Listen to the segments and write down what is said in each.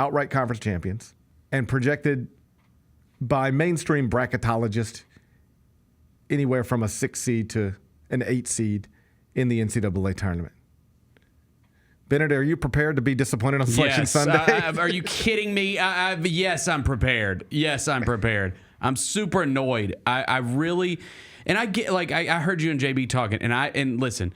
outright conference champions and projected by mainstream bracketologists anywhere from a 6 seed to an 8 seed in the NCAA tournament. Bennett, are you prepared to be disappointed on Selection Sunday? Are you kidding me? Yes, I'm prepared. Yes, I'm prepared. I'm super annoyed. I really, and I get, like, I heard you and JB talking, and listen,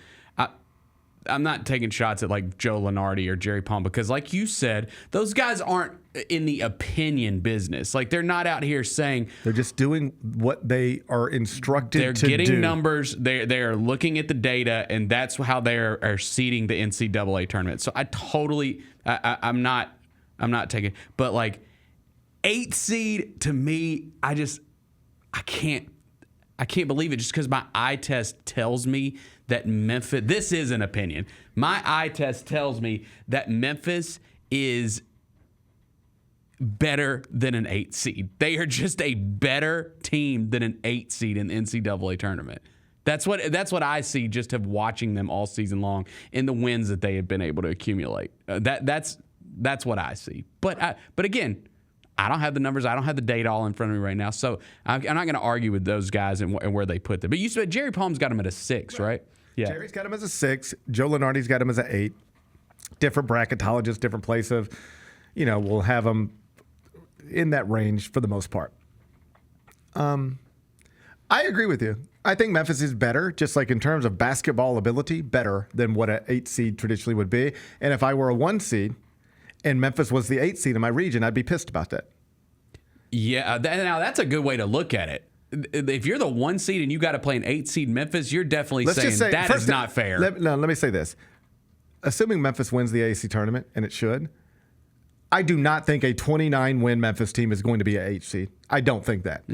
I'm not taking shots at like Joe Lunardi or Jerry Palm because, like you said, those guys aren't in the opinion business. Like, they're not out here saying, they're just doing what they are instructed to do. They're getting numbers. They are looking at the data, and that's how they are seeding the NCAA tournament. So I totally, I'm not taking, but like 8 seed to me, I can't believe it just because my eye test tells me that Memphis, this is an opinion. My eye test tells me that Memphis is better than an 8 seed. They are just a better team than an 8 seed in the NCAA tournament. That's what I see just of watching them all season long in the wins that they have been able to accumulate. That's what I see. But again, I don't have the numbers. I don't have the data all in front of me right now. So I'm not going to argue with those guys and where they put them. But you said Jerry Palm's got him at a 6, right? Yeah. Jerry's got him as a 6. Joe Lunardi's got him as an 8. Different bracketologists, different place of, we'll have them in that range for the most part. I agree with you. I think Memphis is better, just like in terms of basketball ability, better than what an 8 seed traditionally would be. And if I were a 1 seed, and Memphis was the 8 seed in my region, I'd be pissed about that. Yeah, now that's a good way to look at it. If you're the 1 seed and you got to play an 8 seed Memphis, you're definitely saying that is not fair. Let me say this. Assuming Memphis wins the AAC tournament, and it should, I do not think a 29-win Memphis team is going to be an 8 seed. I don't think that.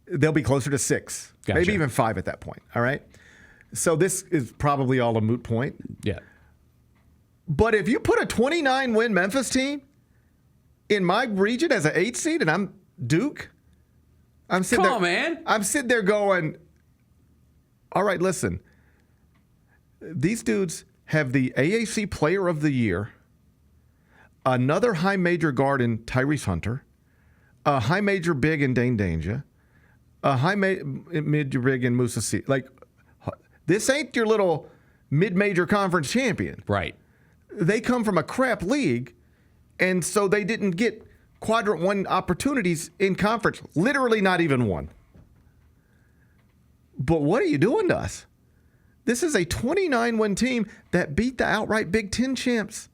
They'll be closer to 6, Gotcha. Maybe even 5 at that point, all right? So this is probably all a moot point. Yeah. But if you put a 29-win Memphis team in my region as an 8 seed and I'm Duke, I'm sitting Come on, man. I'm sitting there going, all right, listen. These dudes have the AAC Player of the Year, another high major guard in Tyrese Hunter, a high major big in Dane Danger, a high major big in Musa C. Like, this ain't your little mid-major conference champion. Right. They come from a crap league, and so they didn't get quadrant 1 opportunities in conference. Literally not even one. But what are you doing to us? This is a 29-win team that beat the outright Big Ten champs.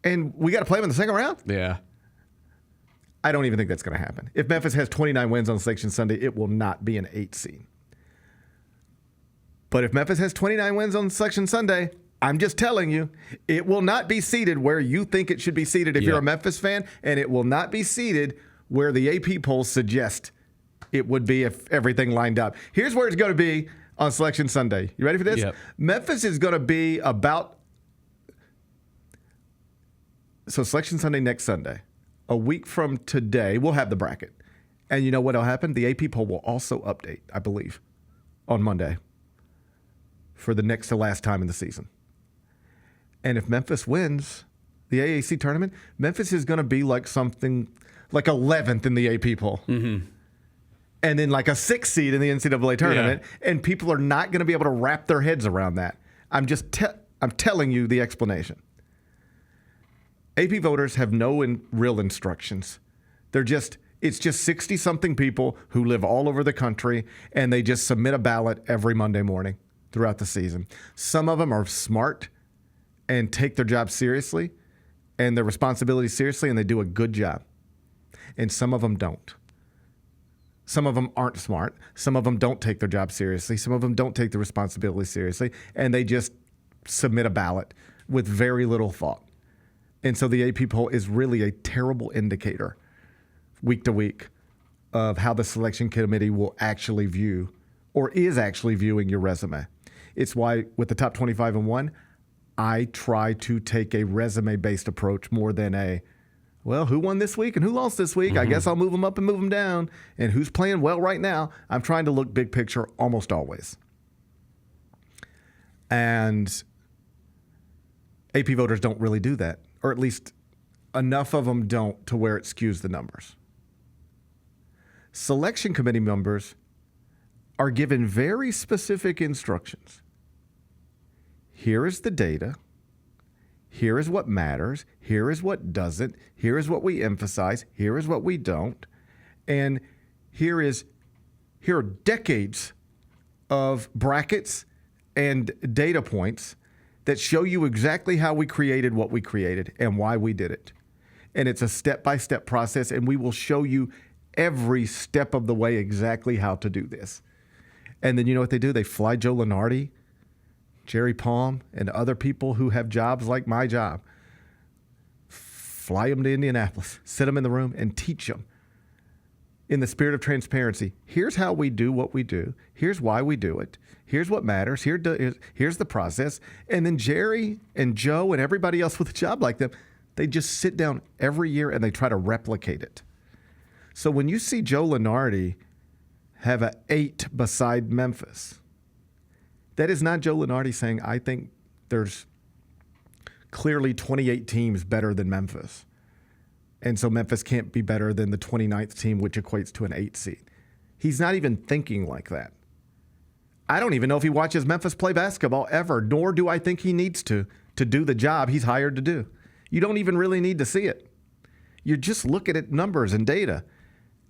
And we got to play them in the second round? Yeah. I don't even think that's going to happen. If Memphis has 29 wins on Selection Sunday, it will not be an 8 seed. But if Memphis has 29 wins on Selection Sunday, I'm just telling you, it will not be seated where you think it should be seated if you're a Memphis fan, and it will not be seated where the AP polls suggest it would be if everything lined up. Here's where it's going to be on Selection Sunday. You ready for this? Yep. Memphis is going to be about... So Selection Sunday next Sunday. A week from today, we'll have the bracket. And you know what will happen? The AP poll will also update, I believe, on Monday for the next to last time in the season. And if Memphis wins the AAC tournament, Memphis is going to be like something like 11th in the AP poll. Mm-hmm. And then like a 6th seed in the NCAA tournament. Yeah. And people are not going to be able to wrap their heads around that. I'm telling you the explanation. AP voters have no real instructions. It's just 60-something people who live all over the country, and they just submit a ballot every Monday morning throughout the season. Some of them are smart and take their job seriously and their responsibility seriously, and they do a good job. And some of them don't. Some of them aren't smart. Some of them don't take their job seriously. Some of them don't take the responsibility seriously, and they just submit a ballot with very little thought. And so the AP poll is really a terrible indicator week to week of how the selection committee will actually view or is actually viewing your resume. It's why with the top 25 and 1, I try to take a resume-based approach more than who won this week and who lost this week? Mm-hmm. I guess I'll move them up and move them down. And who's playing well right now? I'm trying to look big picture almost always. And AP voters don't really do that, or at least enough of them don't to where it skews the numbers. Selection committee members are given very specific instructions. Here is the data. Here is what matters. Here is what doesn't. Here is what we emphasize. Here is what we don't. And here are decades of brackets and data points that show you exactly how we created what we created and why we did it. And it's a step-by-step process, and we will show you every step of the way exactly how to do this. And then you know what they do? They fly Joe Lunardi, Jerry Palm, and other people who have jobs like my job. Fly them to Indianapolis, sit them in the room, and teach them in the spirit of transparency. Here's how we do what we do. Here's why we do it. Here's what matters. Here's the process. And then Jerry and Joe and everybody else with a job like them, they just sit down every year and they try to replicate it. So when you see Joe Lunardi have an 8 beside Memphis, that is not Joe Lunardi saying, I think there's clearly 28 teams better than Memphis. And so Memphis can't be better than the 29th team, which equates to an 8 seed. He's not even thinking like that. I don't even know if he watches Memphis play basketball ever, nor do I think he needs to do the job he's hired to do. You don't even really need to see it. You're just looking at numbers and data.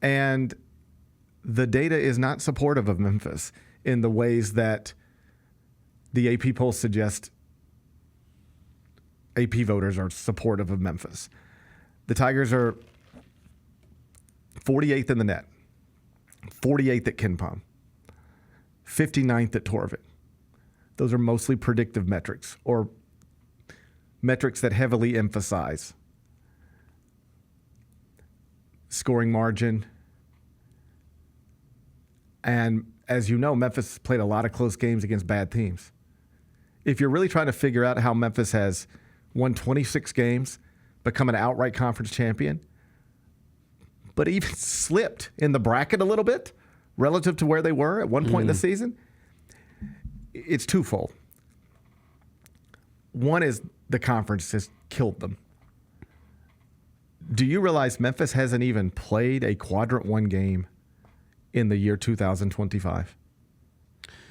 And the data is not supportive of Memphis in the ways that the AP polls suggest AP voters are supportive of Memphis. The Tigers are 48th in the net, 48th at KenPom, 59th at Torvik. Those are mostly predictive metrics or metrics that heavily emphasize scoring margin. And as you know, Memphis played a lot of close games against bad teams. If you're really trying to figure out how Memphis has won 26 games, become an outright conference champion, but even slipped in the bracket a little bit relative to where they were at one point in the season, it's twofold. One is the conference has killed them. Do you realize Memphis hasn't even played a quadrant 1 game in the year 2025?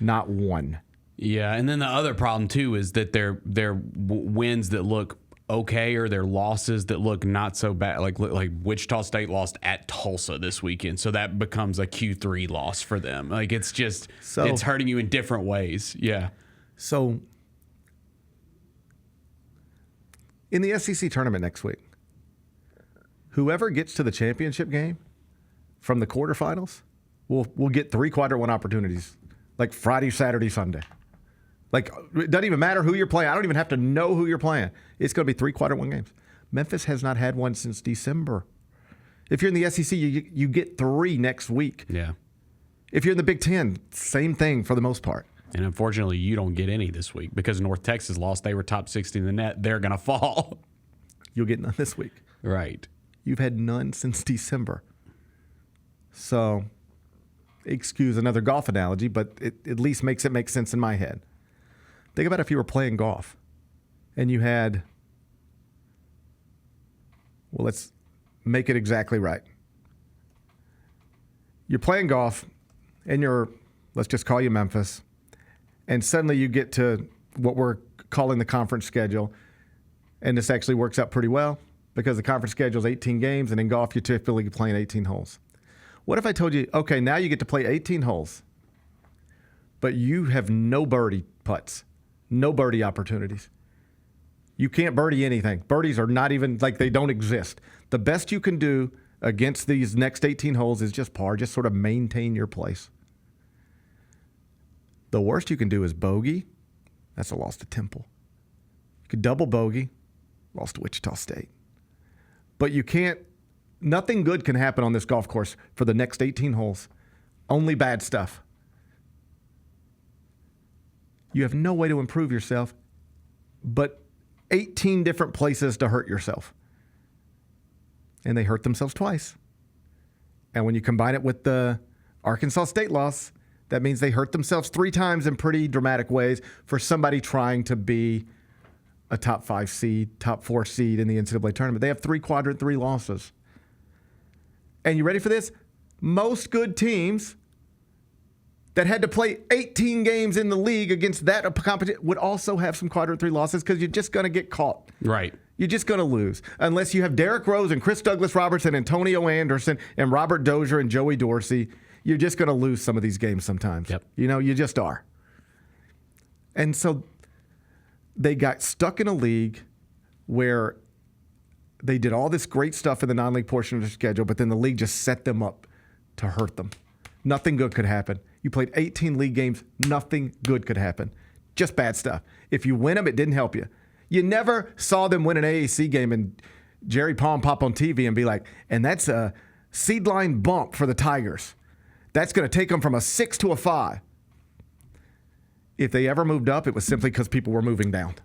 Not one. Yeah, and then the other problem too is that their wins that look okay or their losses that look not so bad, like Wichita State lost at Tulsa this weekend, so that becomes a Q3 loss for them. Like it's just it's hurting you in different ways. Yeah. So in the SEC tournament next week, whoever gets to the championship game from the quarterfinals will get 3 quadrant 1 opportunities, like Friday, Saturday, Sunday. Like, it doesn't even matter who you're playing. I don't even have to know who you're playing. It's going to be 3 quadrant 1 games. Memphis has not had one since December. If you're in the SEC, you get 3 next week. Yeah. If you're in the Big Ten, same thing for the most part. And unfortunately, you don't get any this week because North Texas lost. They were top 60 in the net. They're going to fall. You'll get none this week. Right. You've had none since December. So, excuse another golf analogy, but it at least makes it make sense in my head. Think about if you were playing golf and you had, well, let's make it exactly right. You're playing golf and let's just call you Memphis, and suddenly you get to what we're calling the conference schedule, and this actually works out pretty well because the conference schedule is 18 games, and in golf you're typically playing 18 holes. What if I told you, okay, now you get to play 18 holes, but you have no birdie putts? No birdie opportunities. You can't birdie anything. Birdies are not even, like, they don't exist. The best you can do against these next 18 holes is just par, just sort of maintain your place. The worst you can do is bogey. That's a loss to Temple. You could double bogey, lost to Wichita State. But you can't, nothing good can happen on this golf course for the next 18 holes. Only bad stuff. You have no way to improve yourself, but 18 different places to hurt yourself. And they hurt themselves twice. And when you combine it with the Arkansas State loss, that means they hurt themselves 3 times in pretty dramatic ways for somebody trying to be a top 5 seed, top 4 seed in the NCAA tournament. They have 3 quadrant 3 losses. And you ready for this? Most good teams that had to play 18 games in the league against that competition would also have some quadrant 3 losses because you're just going to get caught. Right. You're just going to lose. Unless you have Derrick Rose and Chris Douglas Robertson, Antonio Anderson, and Robert Dozier and Joey Dorsey, you're just going to lose some of these games sometimes. Yep. You just are. And so they got stuck in a league where they did all this great stuff in the non-league portion of the schedule, but then the league just set them up to hurt them. Nothing good could happen. You played 18 league games. Nothing good could happen. Just bad stuff. If you win them, it didn't help you. You never saw them win an AAC game and Jerry Palm pop on TV and be like, and that's a seed line bump for the Tigers. That's going to take them from a 6 to a 5. If they ever moved up, it was simply because people were moving down.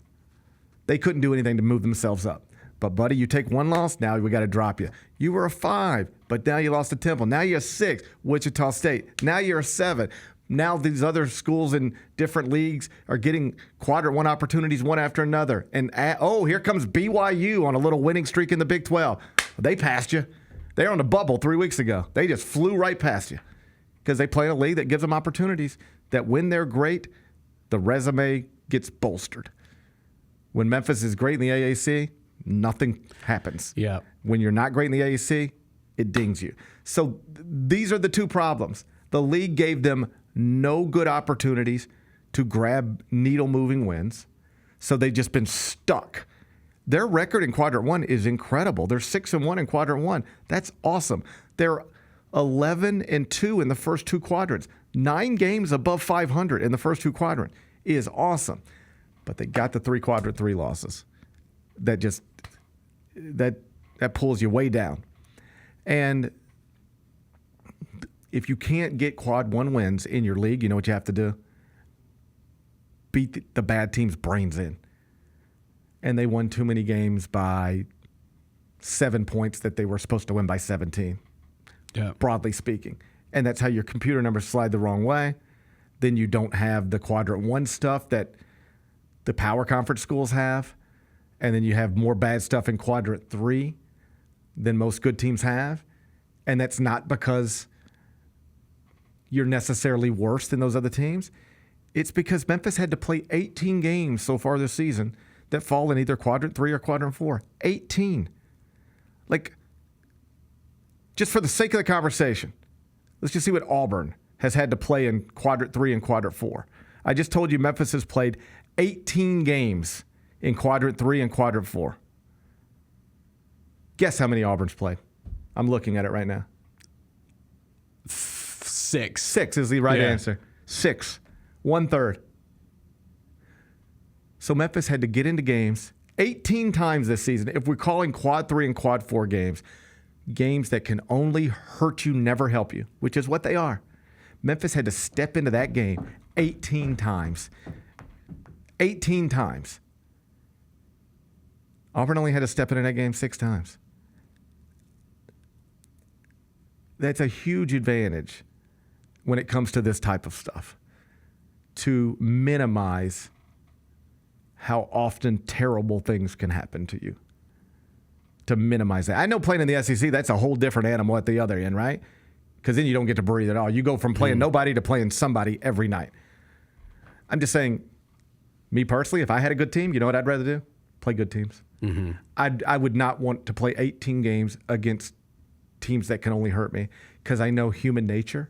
They couldn't do anything to move themselves up. But, buddy, you take one loss, now we got to drop you. You were a 5, but now you lost to Temple. Now you're a 6, Wichita State. Now you're a 7. Now these other schools in different leagues are getting quadrant 1 opportunities one after another. And, here comes BYU on a little winning streak in the Big 12. They passed you. They were on the bubble 3 weeks ago. They just flew right past you because they play in a league that gives them opportunities that when they're great, the resume gets bolstered. When Memphis is great in the AAC, nothing happens. Yeah. When you're not great in the AAC, it dings you. So these are the 2 problems. The league gave them no good opportunities to grab needle-moving wins, so they've just been stuck. Their record in quadrant 1 is incredible. They're 6-1 in quadrant 1. That's awesome. They're 11-2 in the first 2 quadrants. 9 games above 500 in the first 2 quadrants is awesome. But they got the 3 quadrant 3 losses. That pulls you way down. And if you can't get quad 1 wins in your league, you know what you have to do? Beat the bad team's brains in. And they won too many games by 7 points that they were supposed to win by 17, broadly speaking. And that's how your computer numbers slide the wrong way. Then you don't have the quadrant 1 stuff that the power conference schools have. And then you have more bad stuff in quadrant 3 than most good teams have. And that's not because you're necessarily worse than those other teams. It's because Memphis had to play 18 games so far this season that fall in either quadrant 3 or quadrant 4. 18. Like, just for the sake of the conversation, let's just see what Auburn has had to play in quadrant 3 and quadrant 4. I just told you Memphis has played 18 games in quadrant 3 and quadrant 4. Guess how many Auburn's played? I'm looking at it right now. 6. 6 is the right answer. 6. 1/3. So Memphis had to get into games 18 times this season. If we're calling quad 3 and quad 4 games that can only hurt you, never help you, which is what they are. Memphis had to step into that game 18 times. 18 times. Auburn only had to step into that game 6 times. That's a huge advantage when it comes to this type of stuff, to minimize how often terrible things can happen to you. To minimize that. I know playing in the SEC, that's a whole different animal at the other end, right? Because then you don't get to breathe at all. You go from playing nobody to playing somebody every night. I'm just saying, me personally, if I had a good team, you know what I'd rather do? Play good teams. Mm-hmm. I would not want to play 18 games against teams that can only hurt me because I know human nature.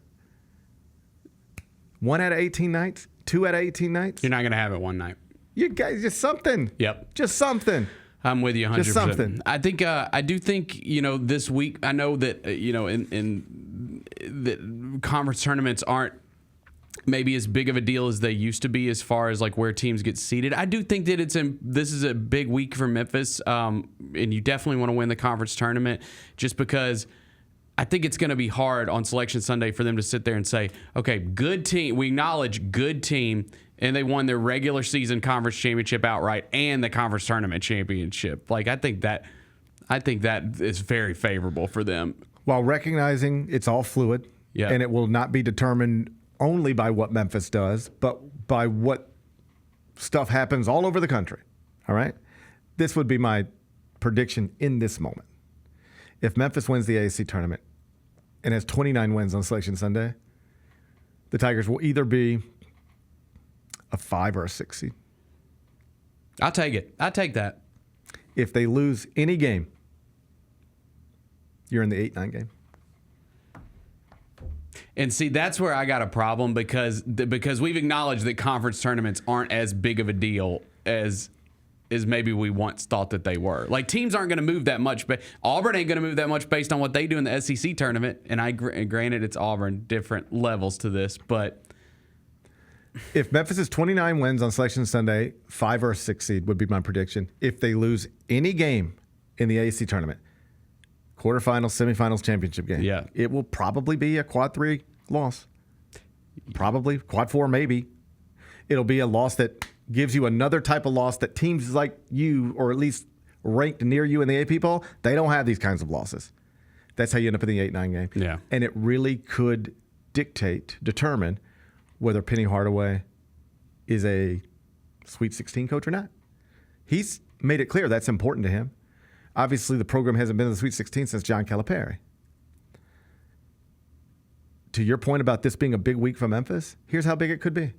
1 out of 18 nights, 2 out of 18 nights. You're not going to have it one night. You guys, just something. Yep. Just something. I'm with you 100%. Just something. I do think, this week, I know that, in the conference tournaments aren't maybe as big of a deal as they used to be as far as like where teams get seated. I do think that this is a big week for Memphis, and you definitely want to win the conference tournament just because I think it's going to be hard on Selection Sunday for them to sit there and say, okay, good team. We acknowledge good team, and they won their regular season conference championship outright and the conference tournament championship. Like I think that is very favorable for them. While recognizing it's all fluid, and it will not be determined only by what Memphis does, but by what stuff happens all over the country. All right? this would be my prediction in this moment. If Memphis wins the AAC tournament and has 29 wins on Selection Sunday, the Tigers will either be a 5 or a 6 seed. I'll take it. I'll take that. If they lose any game, you're in the 8-9 game. And see, that's where I got a problem because we've acknowledged that conference tournaments aren't as big of a deal as maybe we once thought that they were. Like, teams aren't going to move that much, but Auburn ain't going to move that much based on what they do in the SEC tournament. And granted, it's Auburn, different levels to this, but if Memphis has 29 wins on Selection Sunday, 5 or a 6 seed would be my prediction. If they lose any game in the AAC tournament, quarterfinals, semifinals, championship game, yeah, it will probably be a quad 3 loss. Probably quad 4, maybe. It'll be a loss that gives you another type of loss that teams like you, or at least ranked near you in the AP poll, they don't have these kinds of losses. That's how you end up in the 8-9 game. Yeah. And it really could determine whether Penny Hardaway is a Sweet 16 coach or not. He's made it clear that's important to him. Obviously, the program hasn't been in the Sweet 16 since John Calipari. To your point about this being a big week for Memphis, here's how big it could be.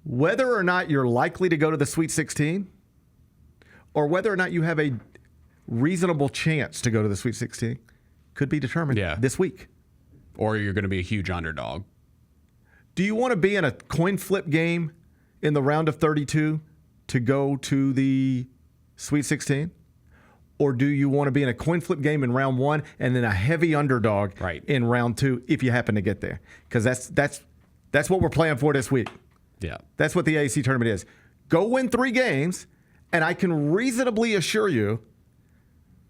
Whether or not you're likely to go to the Sweet 16, or whether or not you have a reasonable chance to go to the Sweet 16, could be determined this week. Or you're going to be a huge underdog. Do you want to be in a coin flip game in the round of 32 to go to the Sweet 16? Or do you want to be in a coin flip game in round 1 and then a heavy underdog in round 2 if you happen to get there? Because that's what we're playing for this week. Yeah. That's what the AAC tournament is. Go win 3 games, and I can reasonably assure you,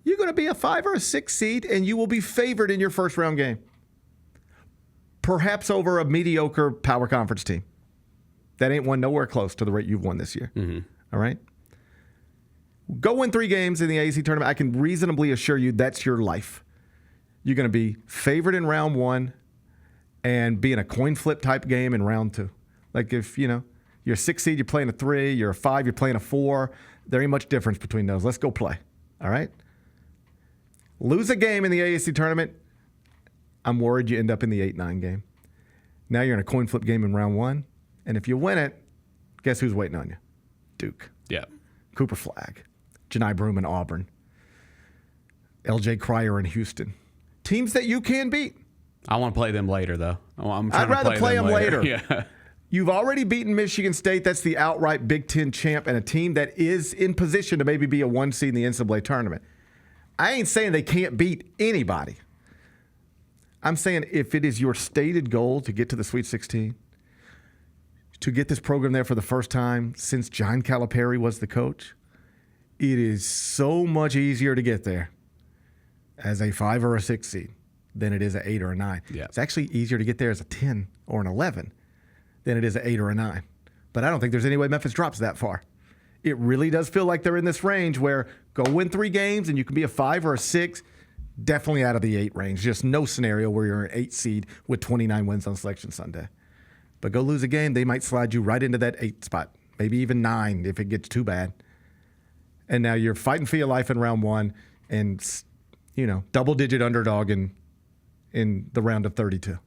you're going to be a 5 or a 6 seed, and you will be favored in your first round game. Perhaps over a mediocre power conference team that ain't won nowhere close to the rate you've won this year. Mm-hmm. All right? Go win 3 games in the AAC tournament. I can reasonably assure you that's your life. You're going to be favored in round 1 and be in a coin flip type game in round 2. Like, if, you're a 6 seed, you're playing a 3, you're a 5, you're playing a 4. There ain't much difference between those. Let's go play. All right? Lose a game in the AAC tournament, I'm worried you end up in the 8-9 game. Now you're in a coin flip game in round 1, and if you win it, guess who's waiting on you? Duke. Yeah. Cooper Flagg. Janai Broom in Auburn. LJ Cryer in Houston. Teams that you can beat. I want to play them later, though. I'd rather play them later. Yeah. You've already beaten Michigan State. That's the outright Big Ten champ and a team that is in position to maybe be a 1 seed in the NCAA tournament. I ain't saying they can't beat anybody. I'm saying if it is your stated goal to get to the Sweet 16, to get this program there for the first time since John Calipari was the coach, it is so much easier to get there as a 5 or a 6 seed than it is an 8 or a 9. Yeah. It's actually easier to get there as a 10 or an 11 than it is an 8 or a 9. But I don't think there's any way Memphis drops that far. It really does feel like they're in this range where go win 3 games and you can be a 5 or a 6, definitely out of the 8 range. Just no scenario where you're an 8 seed with 29 wins on Selection Sunday. But go lose a game, they might slide you right into that 8 spot, maybe even 9 if it gets too bad. And now you're fighting for your life in round 1 and, double-digit underdog in the round of 32.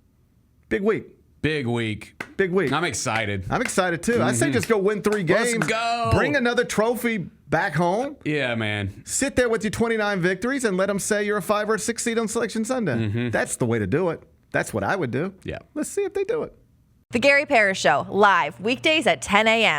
Big week. Big week. Big week. I'm excited. I'm excited, too. I say just go win 3 games. Let's go. Bring another trophy back home. Yeah, man. Sit there with your 29 victories and let them say you're a 5 or a 6 seed on Selection Sunday. Mm-hmm. That's the way to do it. That's what I would do. Yeah. Let's see if they do it. The Gary Parrish Show, live weekdays at 10 a.m.